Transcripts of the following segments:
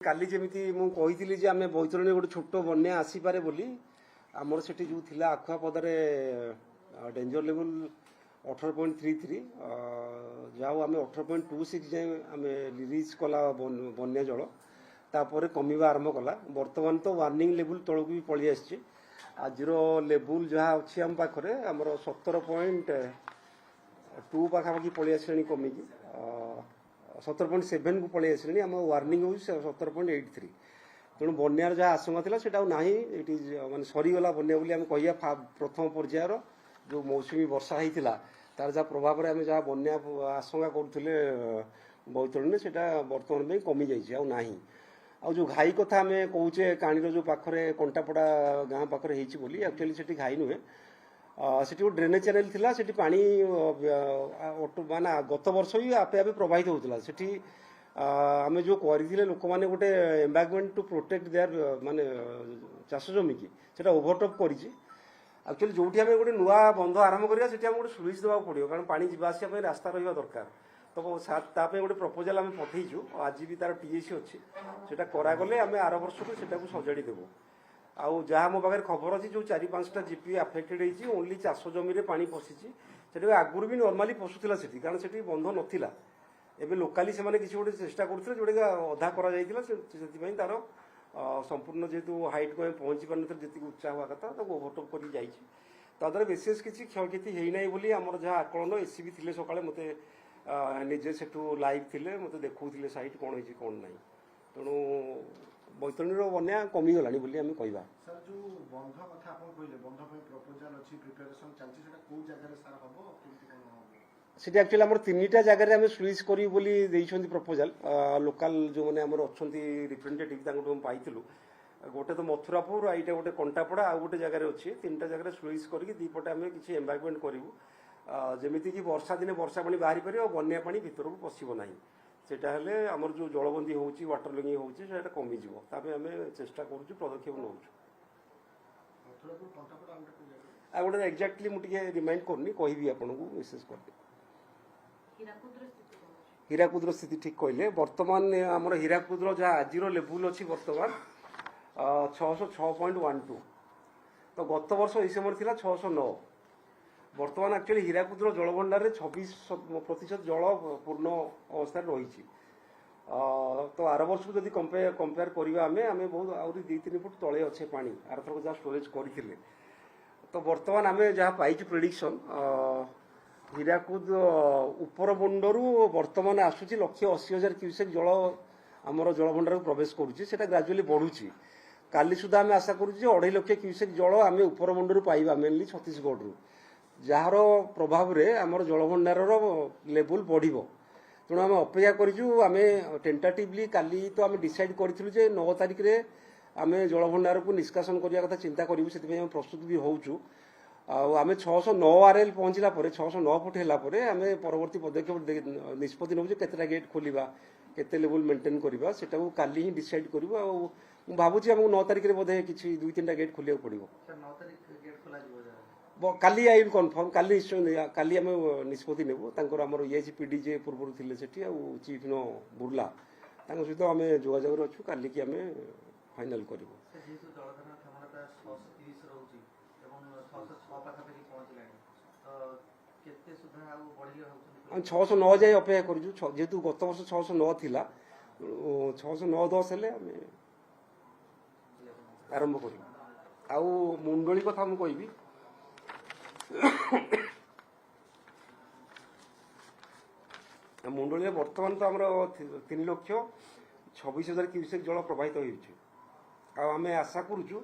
काली जमीती मुझे जे आम बैतरणी गोटे छोट बन्या आसीपे बोली आमर से जो थिला आखुआपदारे डेंजर लेवल 18.33 जाऊ आम 18.26 जाए आम रिलीज कला बन्या जल तापर कमिबा आरंभ कला बर्तमान तो वार्निंग लेवल तलक भी पलि आसी आज लेवल जहाँ अच्छी आम पाखे आमर 17.2 पाखापाखि पलि आस कमिकी 17.7 को पलि आसे आम वार्निंग हो 17.83 तेणु बन्यार जहाँ आशंका था से ना ये मानने सरीगला बन्या बोली आम कह प्रथम पर्यायर जो मौसुमी वर्षा होता तार जहाँ प्रभाव में आम जहाँ बन्या आशंका करुले बैतरणी से बर्तमान में कमी जाइए ना आ जो घाई कथा आम कौचे काणीर जो पाखे कंटापड़ा गाँ पाखे होली एक्चुअली से घाई नुहे से ड्रेनेज चैनल थिला सेठी पानी माने गत वर्ष भी आपे आपे प्रवाहित होता सेठी आमे जो करथिले लोक माने गोटे एम्बांकमेंट टू प्रोटेक्ट देयर माने चाष जमी की सेटा ओवरटॉप करिछि एक्चुअली जोठी आमे गोटे नुआ बंध आरंभ करिया सेठी आमे गोटे स्लुइस देबा पड़ियो कारण पानी जिबा आसिया पे रास्ता रहिबा दरकार तो तापे गोटे प्रपोजल आमे पठेइछु आज भी तार टीएसी अछि सेटा करा गले आमे आर वर्ष को सेटा को सजाडी देबो आउ जहाँ मो पाखे खबर अच्छी जो 4-5टा जीपी आफेक्टेड होती ओनली चाष जमी पानी पशिची से आगुरी भी नॉर्मली पशुला से कारण से बंध नाला एवं लोकाली से किसी गोटे चेष्टा करते जोटा अधा कर तार संपूर्ण जेहतु हाइट को पहुँची पार जी उच्चा हवा कथा ओभरटॉप कर विशेष किसी क्षयक्षति होना बोली आम जहाँ आकलन एसीबी थे सका मत निजे से लाइव थे मत देखते साइट कौन हो कौन ना तेणु बैतरणी बन्या कमिगला बोली आम कहवा सर जो बंध कथा आपन कहले बंध पे प्रपोजल अछि प्रिपरेशन चलछि सेटा को जगह रे सर हबो केमति कोन सेटा एक्चुअली हमर तीनटा जगह रे हम स्लुइस करी बोली देइछन्ती प्रपोजल लोकल जो माने हमर अछन्ती रिप्रेजेंटेटिव तांको हम पाइथिलु गोटे तो मथुरापुर आइटा गोटे कंटापड़ा आ गोटे जगह रे अछि तीनटा जगह रे स्लुइस करके दीपटे हम किछि एम्बांकमेंट करिवु जेमिति कि वर्षा दिने वर्षा पानी बाहरी परियो बन्या पानी भीतर को पसिबो नाही सेटा हेले हमर जो जलबंदी होउची वाटर लगिंग होउची सेटा कमी जिवो तापे हमें चेष्टा करूछु पदक्षेप नउछु मथुरापुर कंटापड़ा आउट को जगह आ गोटे एक्जाक्टली मुझे रिमाइंड करनी कहबी आपन को मेसेज कर हीराकुद्र स्थिति ठीक कहले बर्तमान आमर हीराकुद्र जहाँ आज लेवल अच्छी बर्तमान 606.12 तो गत वर्ष यही समय थी 609 बर्तमान एक्चुअली हीराकुद्र जलभंडार 26% जल पूर्ण अवस्था रही तो आर वर्ष को जब कंपेयर करवा आम बहुत आहरी 2-3 फुट तले अच्छे पानी आर थर जहाँ स्टोरेज करते तो बर्तमान आम जहाँ पाई प्रेडिक्शन हीराकुद उपर बंडरू बर्तमान आसूची 180,000 क्यूसेक जल आमर जलभंडार को प्रवेश करुँचे ग्राजुअली बढ़ुची काली सुधा आम आशा करुँ 2.5 लाख क्यूसेक जल आम उपर बंडरू पाइबा मेनली छत्तीसगढ़ जार प्रभाव में आमर जलभंडार लेवल बढ़ो तेणु आम अपेक्षा करें टेन्टाटिवली काली तो आम डिसाइड करूँ 9 तारिख में आम जलभंडार को निष्कासन करने कथा चिंता करूँ से प्रस्तुत भी होचु आम 609 RL पहुँचला 609 फुट है आम परवर्ती पदक्षेप निष्पत्ति नौ केतटा गेट खोलिबा केते लेवल मेंटेन करवा सेटा को काली ही डिसाइड करूँ आ भावुँ आमको 9 तारिख में बोधे किसी 2-3टा गेट खोलिया पड़ो काली आई विल कन्फर्म काली निश्चय काली आम निष्पत्ति नेबू तांकर आमर ईआईसी पीडी जे पूर्व थिले सेठी आ चीफ नो बुर्ला तांको सहित आम जोगाजोग अच्छु काली की आम फाइनल करूँ 609 जाए अपेक्षा करूँ जेहेतु गत वर्ष 609 थिला 609-10 हेले आम आरंभ कर आउ मुंडली कथा मुझे कहबी मुंडली बर्तमान तो आमर 3,26,000 क्यूसेक जल प्रवाहित होमें आशा करुचु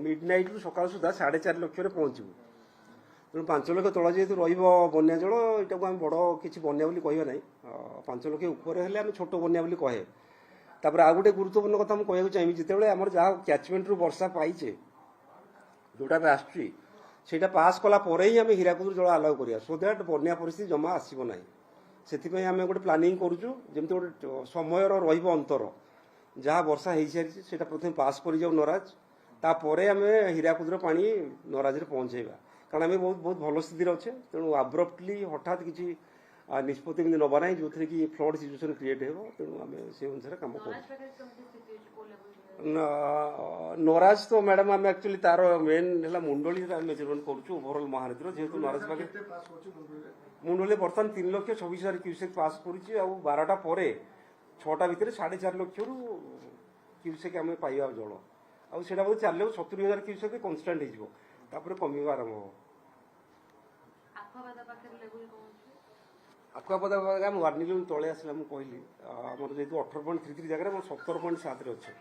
मिडनाइट रु सकाल सुधा 4.5 लाख पहुँचू तेणु 5 लाख तला जेहतु रन्या जल यहाँ को आम बड़ किसी बन्या बोली कहवा ना 5 लाख उपर हेल्ले छोट बन्या बोली कहे तापर आ गोटे गुरुत्वपूर्ण कथा मुझे कहूँ चाहिए जिते आम जहाँ कैचमेंट रु वर्षा पाइचे जोटा से पास कला ही आम हीराकुद जल आलाउ करिया सो दैट बन्या परिस्थिति जमा आसब ना से आम गोटे प्लानिंग करुचु जमी गोटे समय रंतर जहाँ वर्षा हो सारी से प्रथम पास कर जाऊ नराज तापर आम हीराकुद्र पानी नराज पहुँचेगा कारण आम बहुत बहुत भल स्थिति अच्छे तेणु आब्रप्टली हठात किसी ନିଷ୍ପତ୍ତି ଏମିତି ନେବା ନାହିଁ ଯେଉଁଥିରେ କି ଫ୍ଲଡ୍ ସିଚୁଏସନ୍ କ୍ରିଏଟ୍ ହେବ। ତେଣୁ ଆମେ ସେ ଅନୁସାରେ କାମ କରୁଛୁ। ନରାଜ ତ ମ୍ୟାଡ଼ାମ୍ ଆମେ ଆକ୍ଚୁଆଲି ତାର ମେନ୍ ହେଲା ମୁଣ୍ଡଳି ମେଜରମେଣ୍ଟ କରୁଛୁ ଓଭରଅଲ୍ ମହାନଦୀର, ଯେହେତୁ ନରାଜ ପାଖରେ କେତେ ପାସ୍ କରୁଛି ମୁଣ୍ଡଳରେ? ମୁଣ୍ଡଳି ବର୍ତ୍ତମାନ 3,26,000 କ୍ୟୁସେକ୍ ପାସ୍ କରୁଛି। ଆଉ 12ଟା ପରେ 6ଟା ଭିତରେ 4.5 ଲକ୍ଷରୁ କ୍ୟୁସେକ୍ ଆମେ ପାଇବା ଜଳ। ଆଉ ସେଇଟା ବୋଧେ 4,70,000 କ୍ୟୁସେକ୍ କନଷ୍ଟାଣ୍ଟ ହେଇଯିବ, ତାପରେ କମିବା ଆରମ୍ଭ ହେବ। ଆଖୁଆପଦା ଆମେ ୱାର୍ନିଂ ତଳେ ଆସିଲା ମୁଁ କହିଲି ଆମର ଯେହେତୁ 18.33 ଜାଗାରେ ଆମର 17.7 ଅଛି।